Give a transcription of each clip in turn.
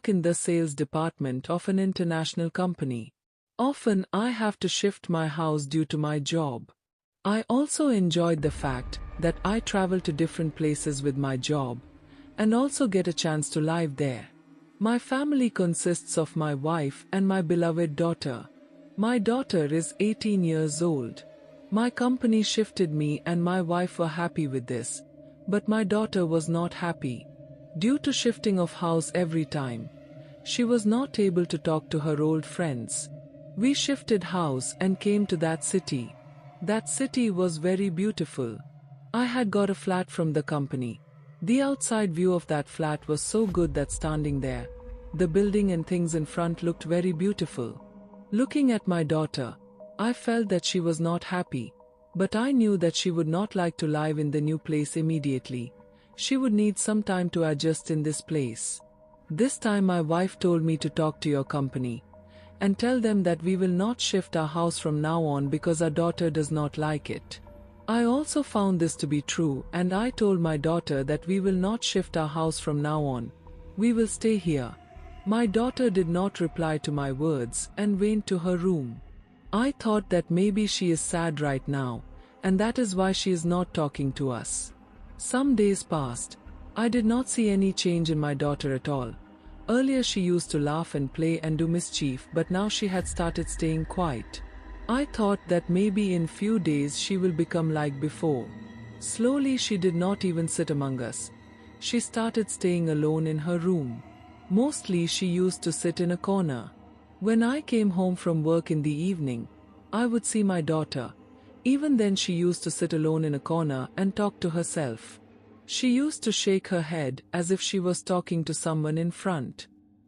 work in the sales department of an international company. Often I have to shift my house due to my job. I also enjoyed the fact that I travel to different places with my job and also get a chance to live there. My family consists of my wife and my beloved daughter. My daughter is 18 years old. My company shifted me and my wife were happy with this, but my daughter was not happy. Due to shifting of house every time, she was not able to talk to her old friends. We shifted house and came to that city. That city was very beautiful. I had got a flat from the company. The outside view of that flat was so good that standing there, the building and things in front looked very beautiful. Looking at my daughter, I felt that she was not happy, but I knew that she would not like to live in the new place immediately. She would need some time to adjust in this place. This time my wife told me to talk to your company and tell them that we will not shift our house from now on because our daughter does not like it. I also found this to be true, and I told my daughter that we will not shift our house from now on. We will stay here. My daughter did not reply to my words and went to her room. I thought that maybe she is sad right now, and that is why she is not talking to us. Some days passed. I did not see any change in my daughter at all. Earlier she used to laugh and play and do mischief, but now she had started staying quiet. I thought that maybe in few days she will become like before. Slowly she did not even sit among us. She started staying alone in her room. Mostly she used to sit in a corner. When I came home from work in the evening, I would see my daughter. Even then she used to sit alone in a corner and talk to herself. She used to shake her head as if she was talking to someone in front.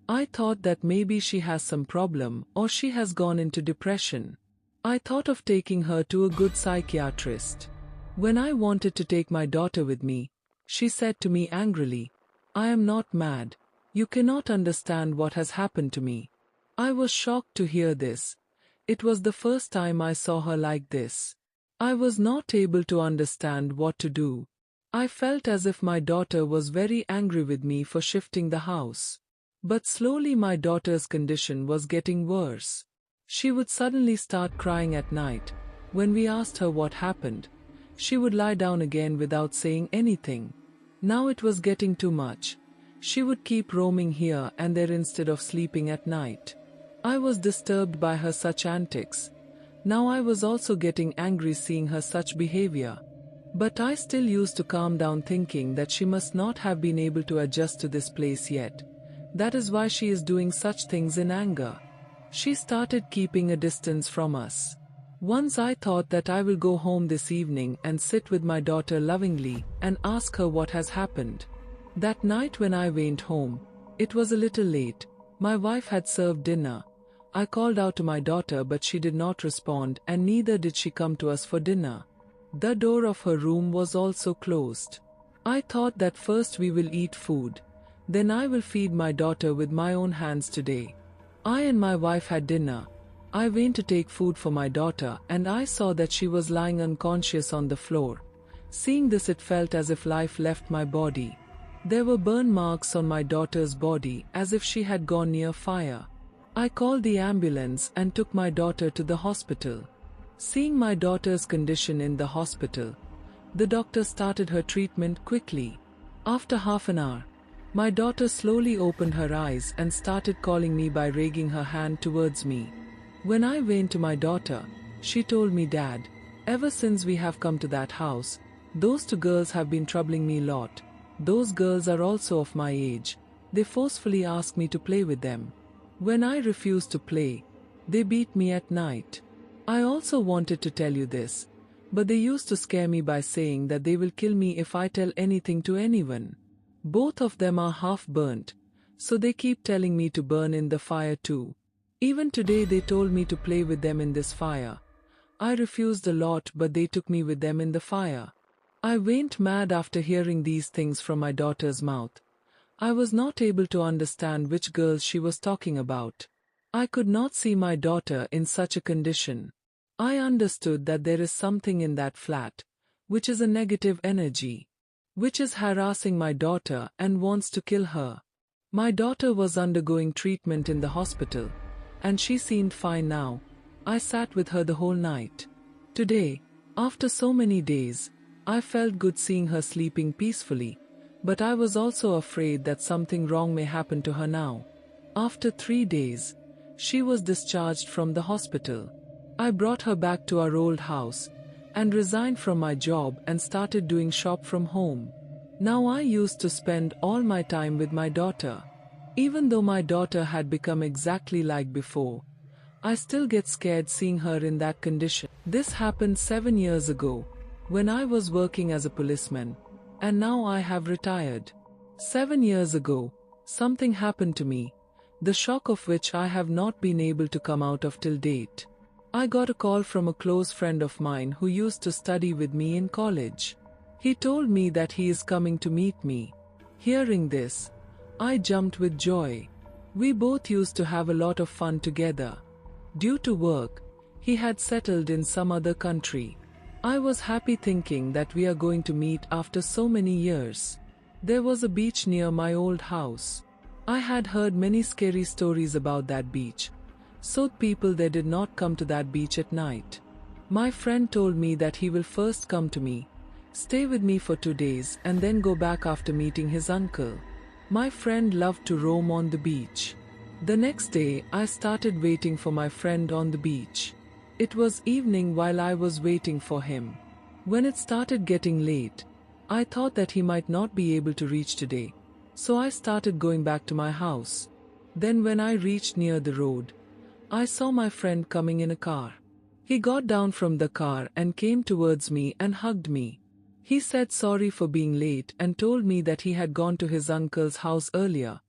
I thought that maybe she has some problem or she has gone into depression. I thought of taking her to a good psychiatrist. When I wanted to take my daughter with me, she said to me angrily, "I am not mad. You cannot understand what has happened to me." I was shocked to hear this. It was the first time I saw her like this. I was not able to understand what to do. I felt as if my daughter was very angry with me for shifting the house. But slowly my daughter's condition was getting worse. She would suddenly start crying at night. When we asked her what happened, she would lie down again without saying anything. Now it was getting too much. She would keep roaming here and there instead of sleeping at night. I was disturbed by her such antics. Now I was also getting angry seeing her such behavior. But I still used to calm down thinking that she must not have been able to adjust to this place yet. That is why she is doing such things in anger. She started keeping a distance from us. Once I thought that I will go home this evening and sit with my daughter lovingly and ask her what has happened. That night when I went home, it was a little late. My wife had served dinner. I called out to my daughter but she did not respond and neither did she come to us for dinner. The door of her room was also closed. I thought that first we will eat food. Then I will feed my daughter with my own hands today. I and my wife had dinner. I went to take food for my daughter and I saw that she was lying unconscious on the floor. Seeing this, it felt as if life left my body. There were burn marks on my daughter's body as if she had gone near fire. I called the ambulance and took my daughter to the hospital. Seeing my daughter's condition in the hospital, the doctor started her treatment quickly. After half an hour, my daughter slowly opened her eyes and started calling me by raising her hand towards me. When I went to my daughter, she told me, "Dad, ever since we have come to that house, those two girls have been troubling me a lot. Those girls are also of my age. They forcefully ask me to play with them. When I refused to play, they beat me at night. I also wanted to tell you this, but they used to scare me by saying that they will kill me if I tell anything to anyone. Both of them are half burnt, so they keep telling me to burn in the fire too. Even today they told me to play with them in this fire. I refused a lot, but they took me with them in the fire." I went mad after hearing these things from my daughter's mouth. I was not able to understand which girls she was talking about. I could not see my daughter in such a condition. I understood that there is something in that flat, which is a negative energy, which is harassing my daughter and wants to kill her. My daughter was undergoing treatment in the hospital, and she seemed fine now. I sat with her the whole night. Today, after so many days, I felt good seeing her sleeping peacefully, but I was also afraid that something wrong may happen to her now. After 3 days, she was discharged from the hospital. I brought her back to our old house, and resigned from my job and started doing shop from home. Now I used to spend all my time with my daughter. Even though my daughter had become exactly like before, I still get scared seeing her in that condition. This happened 7 years ago, when I was working as a policeman, and now I have retired. 7 years ago, something happened to me, the shock of which I have not been able to come out of till date. I got a call from a close friend of mine who used to study with me in college. He told me that he is coming to meet me. Hearing this, I jumped with joy. We both used to have a lot of fun together. Due to work, he had settled in some other country. I was happy thinking that we are going to meet after so many years. There was a beach near my old house. I had heard many scary stories about that beach, so people there did not come to that beach at night. My friend told me that he will first come to me, stay with me for 2 days and then go back after meeting his uncle. My friend loved to roam on the beach. The next day, I started waiting for my friend on the beach. It was evening while I was waiting for him. When it started getting late, I thought that he might not be able to reach today, so I started going back to my house. Then when I reached near the road, I saw my friend coming in a car. He got down from the car and came towards me and hugged me. He said sorry for being late and told me that he had gone to his uncle's house earlier.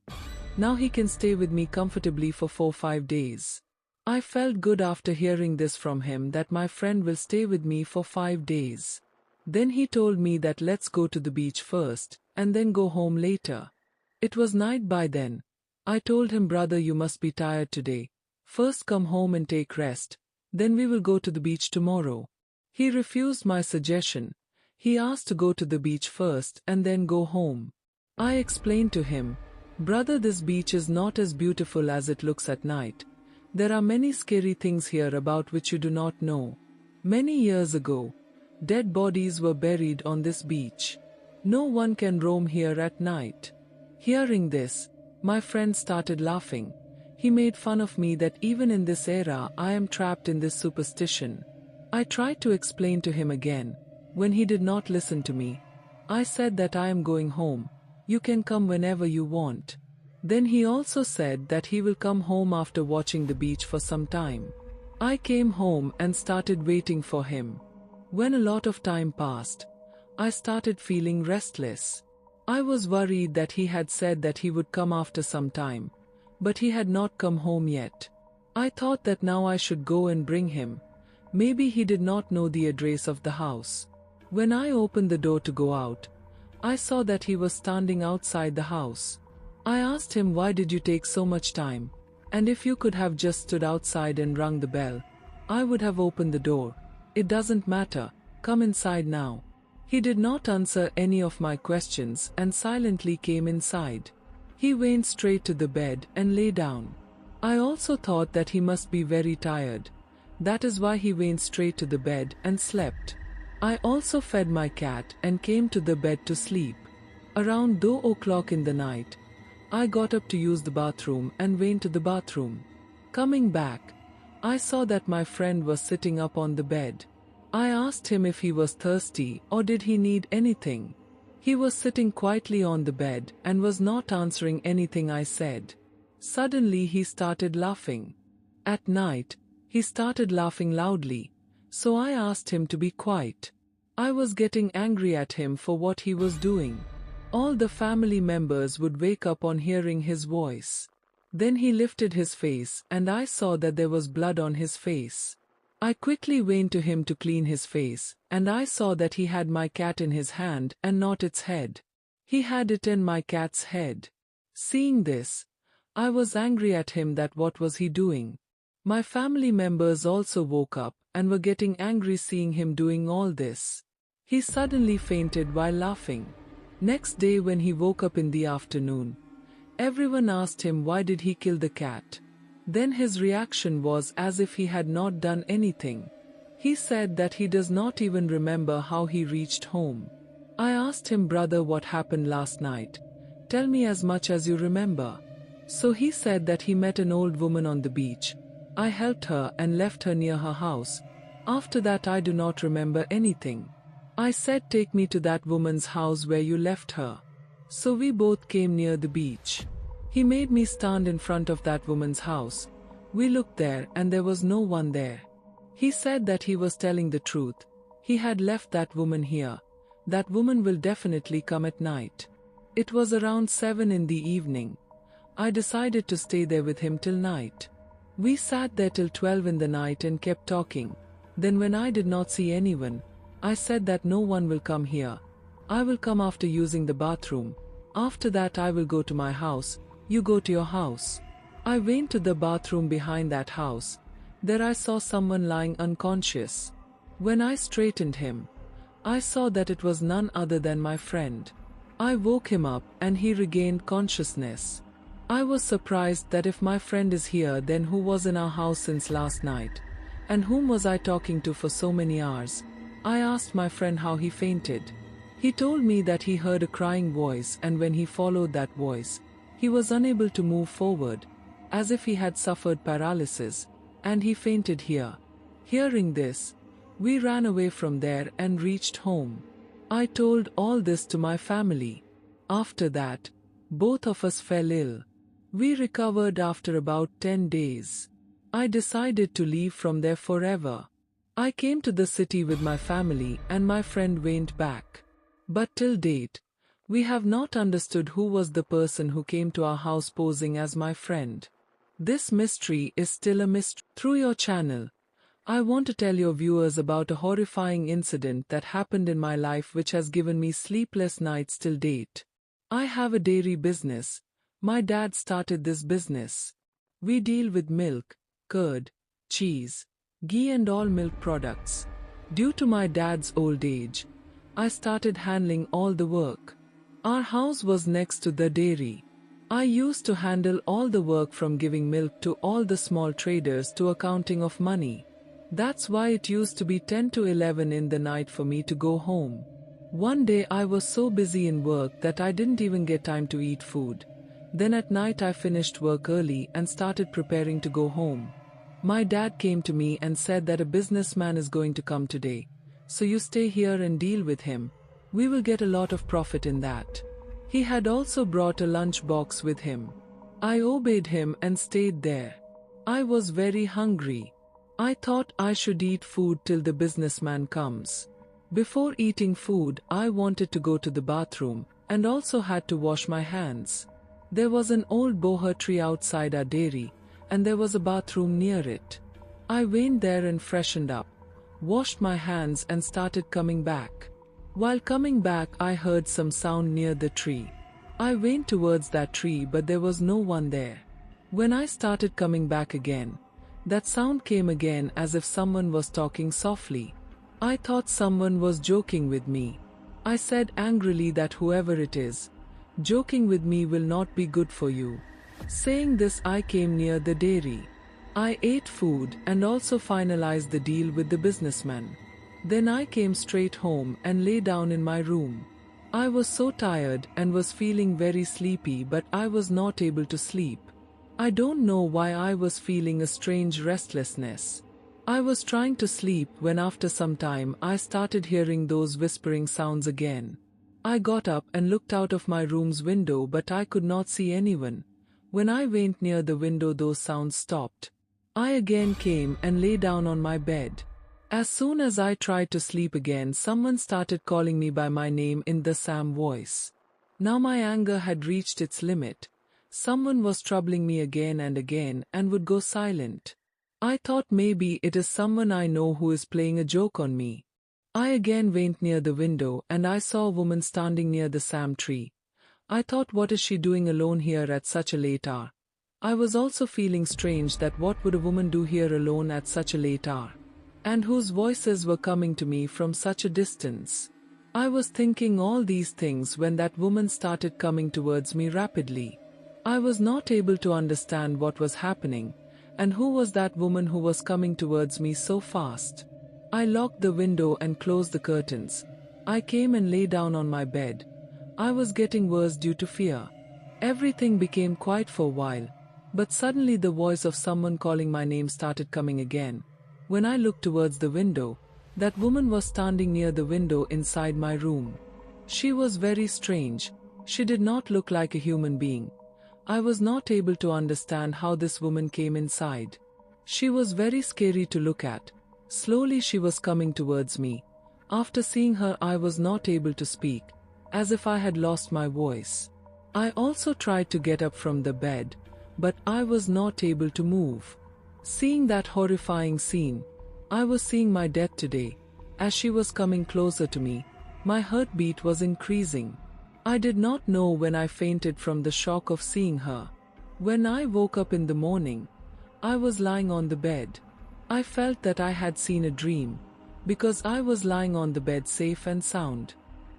Now he can stay with me comfortably for 4-5 days. I felt good after hearing this from him that my friend will stay with me for 5 days. Then he told me that let's go to the beach first, and then go home later. It was night by then. I told him, brother, you must be tired today. First come home and take rest, then we will go to the beach tomorrow. He refused my suggestion. He asked to go to the beach first and then go home. I explained to him, brother, this beach is not as beautiful as it looks at night. There are many scary things here about which you do not know. Many years ago, dead bodies were buried on this beach. No one can roam here at night. Hearing this, my friend started laughing. He made fun of me that even in this era I am trapped in this superstition. I tried to explain to him again. When he did not listen to me, I said that I am going home. You can come whenever you want. Then he also said that he will come home after watching the beach for some time. I came home and started waiting for him. When a lot of time passed, I started feeling restless. I was worried that he had said that he would come after some time, but he had not come home yet. I thought that now I should go and bring him. Maybe he did not know the address of the house. When I opened the door to go out, I saw that he was standing outside the house. I asked him, why did you take so much time? And if you could have just stood outside and rung the bell, I would have opened the door. It doesn't matter, come inside now. He did not answer any of my questions and silently came inside. He went straight to the bed and lay down. I also thought that he must be very tired. That is why he went straight to the bed and slept. I also fed my cat and came to the bed to sleep. Around 2 o'clock in the night, I got up to use the bathroom and went to the bathroom. Coming back, I saw that my friend was sitting up on the bed. I asked him if he was thirsty or did he need anything. He was sitting quietly on the bed and was not answering anything I said. Suddenly he started laughing. At night, he started laughing loudly, so I asked him to be quiet. I was getting angry at him for what he was doing. All the family members would wake up on hearing his voice. Then he lifted his face and I saw that there was blood on his face. I quickly went to him to clean his face, and I saw that he had my cat in his hand and not its head. He had it in my cat's head. Seeing this, I was angry at him that what was he doing. My family members also woke up and were getting angry seeing him doing all this. He suddenly fainted while laughing. Next day when he woke up in the afternoon, Everyone asked him why did he kill the cat. Then his reaction was as if he had not done anything. He said that he does not even remember how he reached home. I asked him, brother, what happened last night? Tell me as much as you remember. So he said that he met an old woman on the beach. I helped her and left her near her house. After that I do not remember anything. I said, take me to that woman's house where you left her. So we both came near the beach. He made me stand in front of that woman's house. We looked there and there was no one there. He said that he was telling the truth. He had left that woman here. That woman will definitely come at night. It was around 7 in the evening. I decided to stay there with him till night. We sat there till 12 in the night and kept talking. Then when I did not see anyone, I said that no one will come here. I will come after using the bathroom. After that I will go to my house. You go to your house. I went to the bathroom behind that house. There I saw someone lying unconscious. When I straightened him, I saw that it was none other than my friend. I woke him up and he regained consciousness. I was surprised that if my friend is here, then who was in our house since last night? And whom was I talking to for so many hours? I asked my friend how he fainted. He told me that he heard a crying voice, and when he followed that voice, he was unable to move forward, as if he had suffered paralysis, and he fainted here. Hearing this, we ran away from there and reached home. I told all this to my family. After that, both of us fell ill. We recovered after about 10 days. I decided to leave from there forever. I came to the city with my family and my friend went back. But till date, we have not understood who was the person who came to our house posing as my friend. This mystery is still a mystery. Through your channel, I want to tell your viewers about a horrifying incident that happened in my life which has given me sleepless nights till date. I have a dairy business. My dad started this business. We deal with milk, curd, cheese, ghee and all milk products. Due to my dad's old age, I started handling all the work. Our house was next to the dairy. I used to handle all the work from giving milk to all the small traders to accounting of money. That's why it used to be 10 to 11 in the night for me to go home. One day I was so busy in work that I didn't even get time to eat food. Then at night I finished work early and started preparing to go home. My dad came to me and said that a businessman is going to come today. So you stay here and deal with him. We will get a lot of profit in that. He had also brought a lunch box with him. I obeyed him and stayed there. I was very hungry. I thought I should eat food till the businessman comes. Before eating food, I wanted to go to the bathroom and also had to wash my hands. There was an old boher tree outside our dairy, and there was a bathroom near it. I went there and freshened up, washed my hands and started coming back. While coming back, I heard some sound near the tree. I went towards that tree, but there was no one there. When I started coming back again, that sound came again as if someone was talking softly. I thought someone was joking with me. I said angrily that whoever it is, joking with me will not be good for you. Saying this, I came near the dairy. I ate food and also finalized the deal with the businessman. Then I came straight home and lay down in my room. I was so tired and was feeling very sleepy, but I was not able to sleep. I don't know why I was feeling a strange restlessness. I was trying to sleep when after some time I started hearing those whispering sounds again. I got up and looked out of my room's window, but I could not see anyone. When I went near the window, those sounds stopped. I again came and lay down on my bed. As soon as I tried to sleep again, someone started calling me by my name in the same voice. Now my anger had reached its limit. Someone was troubling me again and again and would go silent. I thought maybe it is someone I know who is playing a joke on me. I again went near the window and I saw a woman standing near the same tree. I thought, what is she doing alone here at such a late hour? I was also feeling strange that what would a woman do here alone at such a late hour? And whose voices were coming to me from such a distance? I was thinking all these things when that woman started coming towards me rapidly. I was not able to understand what was happening, and who was that woman who was coming towards me so fast. I locked the window and closed the curtains. I came and lay down on my bed. I was getting worse due to fear. Everything became quiet for a while, but suddenly the voice of someone calling my name started coming again. When I looked towards the window, that woman was standing near the window inside my room. She was very strange. She did not look like a human being. I was not able to understand how this woman came inside. She was very scary to look at. Slowly she was coming towards me. After seeing her, I was not able to speak, as if I had lost my voice. I also tried to get up from the bed, but I was not able to move. Seeing that horrifying scene, I was seeing my death today. As she was coming closer to me, my heartbeat was increasing. I did not know when I fainted from the shock of seeing her. When I woke up in the morning, I was lying on the bed. I felt that I had seen a dream, because I was lying on the bed safe and sound.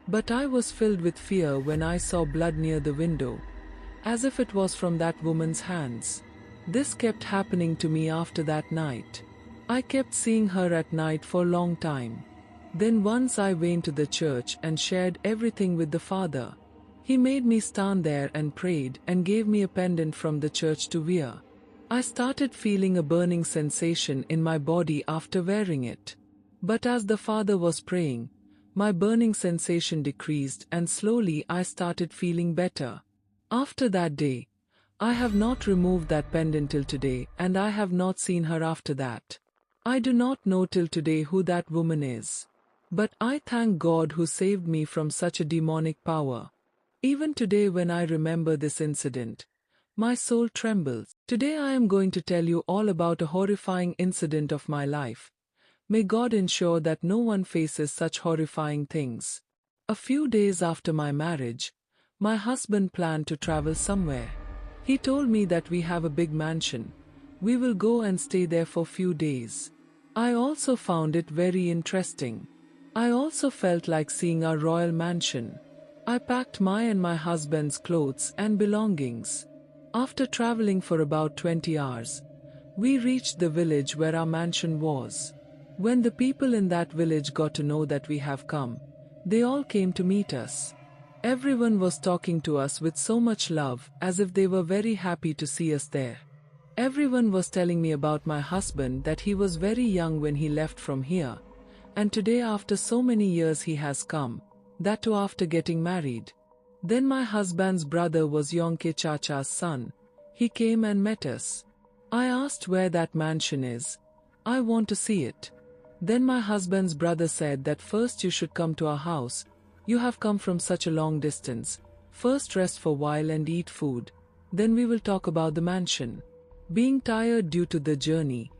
But I was filled with fear when I saw blood near the window, as if it was from that woman's hands. This kept happening to me after that night. I kept seeing her at night for a long time. Then once I went to the church and shared everything with the father. He made me stand there and prayed and gave me a pendant from the church to wear. I started feeling a burning sensation in my body after wearing it. But as the father was praying, my burning sensation decreased and slowly I started feeling better. After that day, I have not removed that pendant till today, and I have not seen her after that. I do not know till today who that woman is. But I thank God who saved me from such a demonic power. Even today when I remember this incident, my soul trembles. Today I am going to tell you all about a horrifying incident of my life. May God ensure that no one faces such horrifying things. A few days after my marriage, my husband planned to travel somewhere. He told me that we have a big mansion. We will go and stay there for few days. I also found it very interesting. I also felt like seeing our royal mansion. I packed my and my husband's clothes and belongings. After traveling for about 20 hours, we reached the village where our mansion was. When the people in that village got to know that we have come, they all came to meet us. Everyone was talking to us with so much love, as if they were very happy to see us there. Everyone was telling me about my husband, that he was very young when he left from here, and today after so many years he has come, that too after getting married. Then my husband's brother was Yonke Chacha's son. He came and met us. I asked where that mansion is. I want to see it. Then my husband's brother said that first you should come to our house. You have come from such a long distance. First rest for a while and eat food. Then we will talk about the mansion. Being tired due to the journey,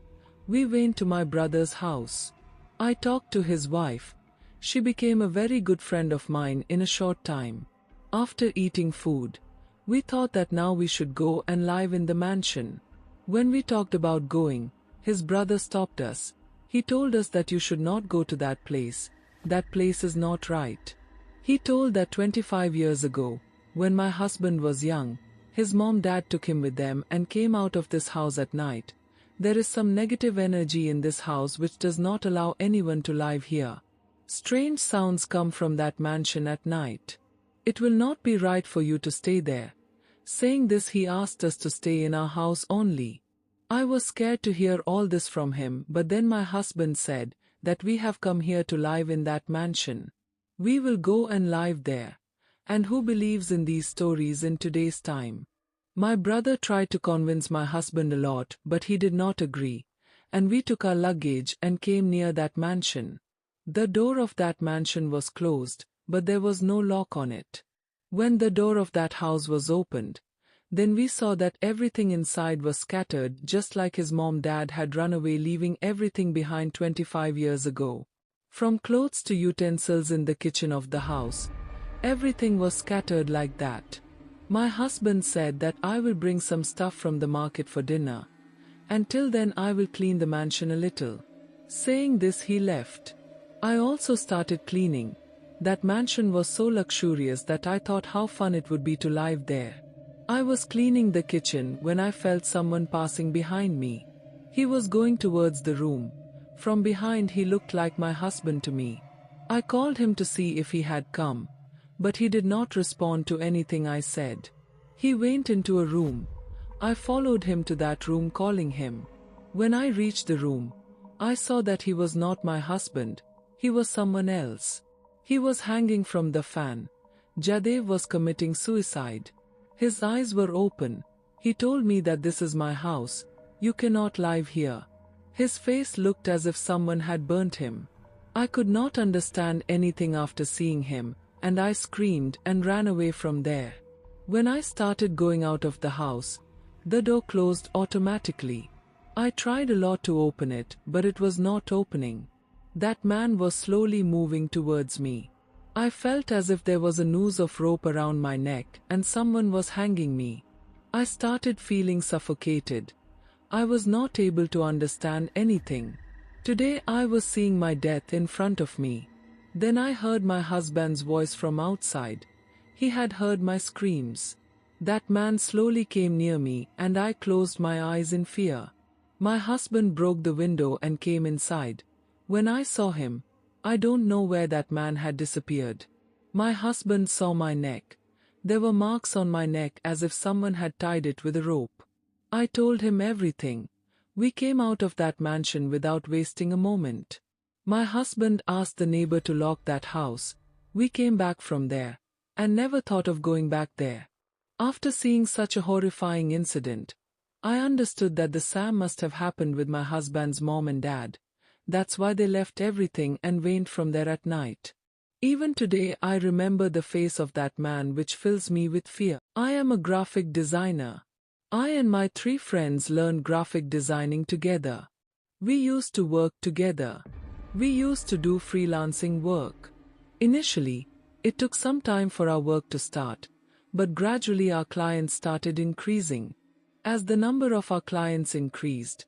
we went to my brother's house. I talked to his wife. She became a very good friend of mine in a short time. After eating food, we thought that now we should go and live in the mansion. When we talked about going, his brother stopped us. He told us that you should not go to that place. That place is not right. He told that 25 years ago, when my husband was young, his dad took him with them and came out of this house at night. There is some negative energy in this house which does not allow anyone to live here. Strange sounds come from that mansion at night. It will not be right for you to stay there. Saying this, he asked us to stay in our house only. I was scared to hear all this from him, but then my husband said that we have come here to live in that mansion. We will go and live there. And who believes in these stories in today's time? My brother tried to convince my husband a lot, but he did not agree, and we took our luggage and came near that mansion. The door of that mansion was closed, but there was no lock on it. When the door of that house was opened, then we saw that everything inside was scattered, just like his dad had run away, leaving everything behind 25 years ago. From clothes to utensils in the kitchen of the house, everything was scattered like that. My husband said that I will bring some stuff from the market for dinner. Until then I will clean the mansion a little. Saying this, he left. I also started cleaning. That mansion was so luxurious that I thought how fun it would be to live there. I was cleaning the kitchen when I felt someone passing behind me. He was going towards the room. From behind he looked like my husband to me. I called him to see if he had come, but he did not respond to anything I said. He went into a room. I followed him to that room calling him. When I reached the room, I saw that he was not my husband, he was someone else. He was hanging from the fan. Jadev was committing suicide. His eyes were open. He told me that this is my house, you cannot live here. His face looked as if someone had burnt him. I could not understand anything after seeing him, and I screamed and ran away from there. When I started going out of the house, the door closed automatically. I tried a lot to open it, but it was not opening. That man was slowly moving towards me. I felt as if there was a noose of rope around my neck and someone was hanging me. I started feeling suffocated. I was not able to understand anything. Today I was seeing my death in front of me. Then I heard my husband's voice from outside. He had heard my screams. That man slowly came near me and I closed my eyes in fear. My husband broke the window and came inside. When I saw him, I don't know where that man had disappeared. My husband saw my neck. There were marks on my neck as if someone had tied it with a rope. I told him everything. We came out of that mansion without wasting a moment. My husband asked the neighbor to lock that house. We came back from there, and never thought of going back there. After seeing such a horrifying incident, I understood that the same must have happened with my husband's mom and dad. That's why they left everything and went from there at night. Even today I remember the face of that man, which fills me with fear. I am a graphic designer. I and my 3 friends learned graphic designing together. We used to work together. We used to do freelancing work. Initially, it took some time for our work to start, but gradually our clients started increasing. As the number of our clients increased,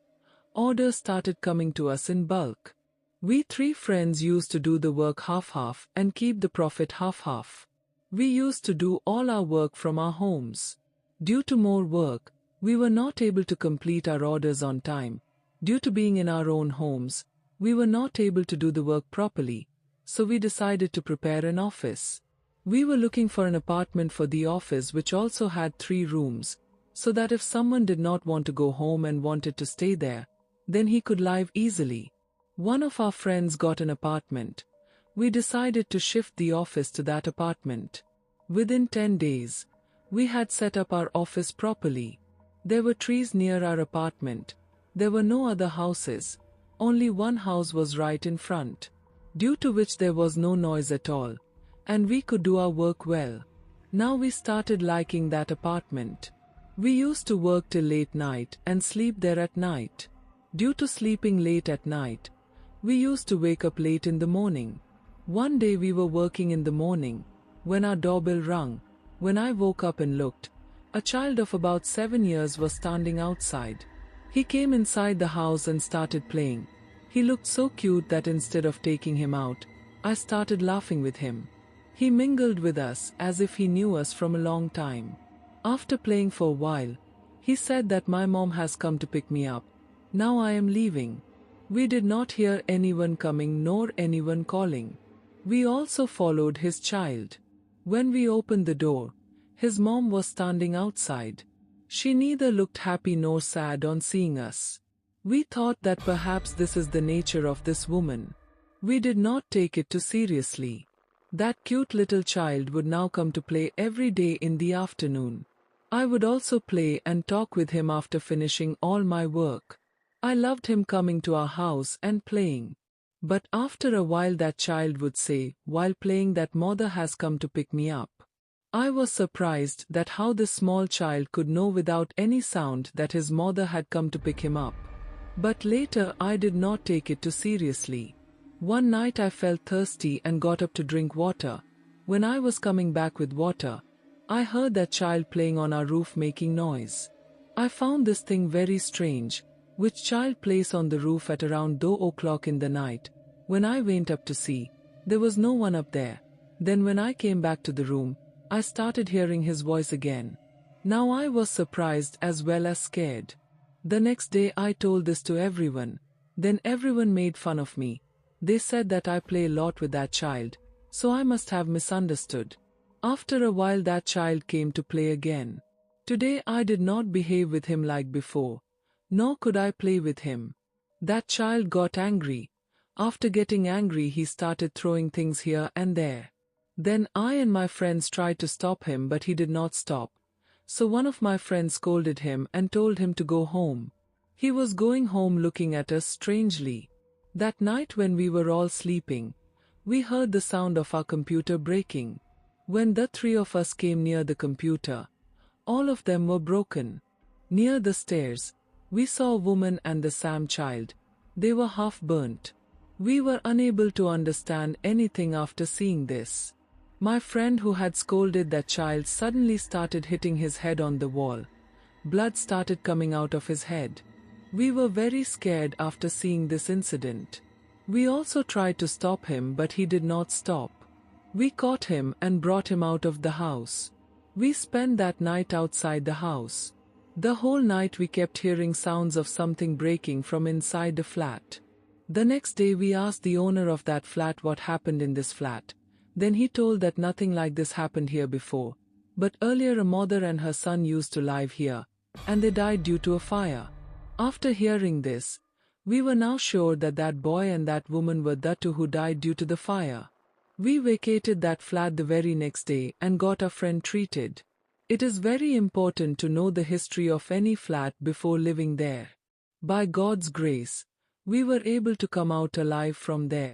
orders started coming to us in bulk. We 3 friends used to do the work half-half and keep the profit half-half. We used to do all our work from our homes. Due to more work, we were not able to complete our orders on time. Due to being in our own homes, we were not able to do the work properly, so we decided to prepare an office. We were looking for an apartment for the office which also had 3 rooms, so that if someone did not want to go home and wanted to stay there, then he could live easily. One of our friends got an apartment. We decided to shift the office to that apartment. Within 10 days, we had set up our office properly. There were trees near our apartment. There were no other houses. Only one house was right in front, due to which there was no noise at all, and we could do our work well. Now we started liking that apartment. We used to work till late night and sleep there at night. Due to sleeping late at night, we used to wake up late in the morning. One day we were working in the morning, when our doorbell rang. When I woke up and looked, a child of about 7 years was standing outside. He came inside the house and started playing. He looked so cute that instead of taking him out, I started laughing with him. He mingled with us as if he knew us from a long time. After playing for a while, he said that my mom has come to pick me up. Now I am leaving. We did not hear anyone coming nor anyone calling. We also followed his child. When we opened the door, his mom was standing outside. She neither looked happy nor sad on seeing us. We thought that perhaps this is the nature of this woman. We did not take it too seriously. That cute little child would now come to play every day in the afternoon. I would also play and talk with him after finishing all my work. I loved him coming to our house and playing. But after a while that child would say, while playing, that mother has come to pick me up. I was surprised that how this small child could know without any sound that his mother had come to pick him up. But later I did not take it too seriously. One night I felt thirsty and got up to drink water. When I was coming back with water, I heard that child playing on our roof making noise. I found this thing very strange. Which child plays on the roof at around 2 o'clock in the night? When I went up to see, there was no one up there. Then when I came back to the room, I started hearing his voice again. Now I was surprised as well as scared. The next day I told this to everyone. Then everyone made fun of me. They said that I play a lot with that child, so I must have misunderstood. After a while that child came to play again. Today I did not behave with him like before, nor could I play with him. That child got angry. After getting angry he started throwing things here and there. Then I and my friends tried to stop him but he did not stop. So one of my friends scolded him and told him to go home. He was going home looking at us strangely. That night when we were all sleeping, we heard the sound of our computer breaking. When the three of us came near the computer, all of them were broken. Near the stairs, we saw a woman and the Sam child. They were half burnt. We were unable to understand anything after seeing this. My friend who had scolded that child suddenly started hitting his head on the wall. Blood started coming out of his head. We were very scared after seeing this incident. We also tried to stop him but he did not stop. We caught him and brought him out of the house. We spent that night outside the house. The whole night we kept hearing sounds of something breaking from inside the flat. The next day we asked the owner of that flat what happened in this flat. Then he told that nothing like this happened here before. But earlier a mother and her son used to live here, and they died due to a fire. After hearing this, we were now sure that that boy and that woman were the two who died due to the fire. We vacated that flat the very next day and got our friend treated. It is very important to know the history of any flat before living there. By God's grace, we were able to come out alive from there.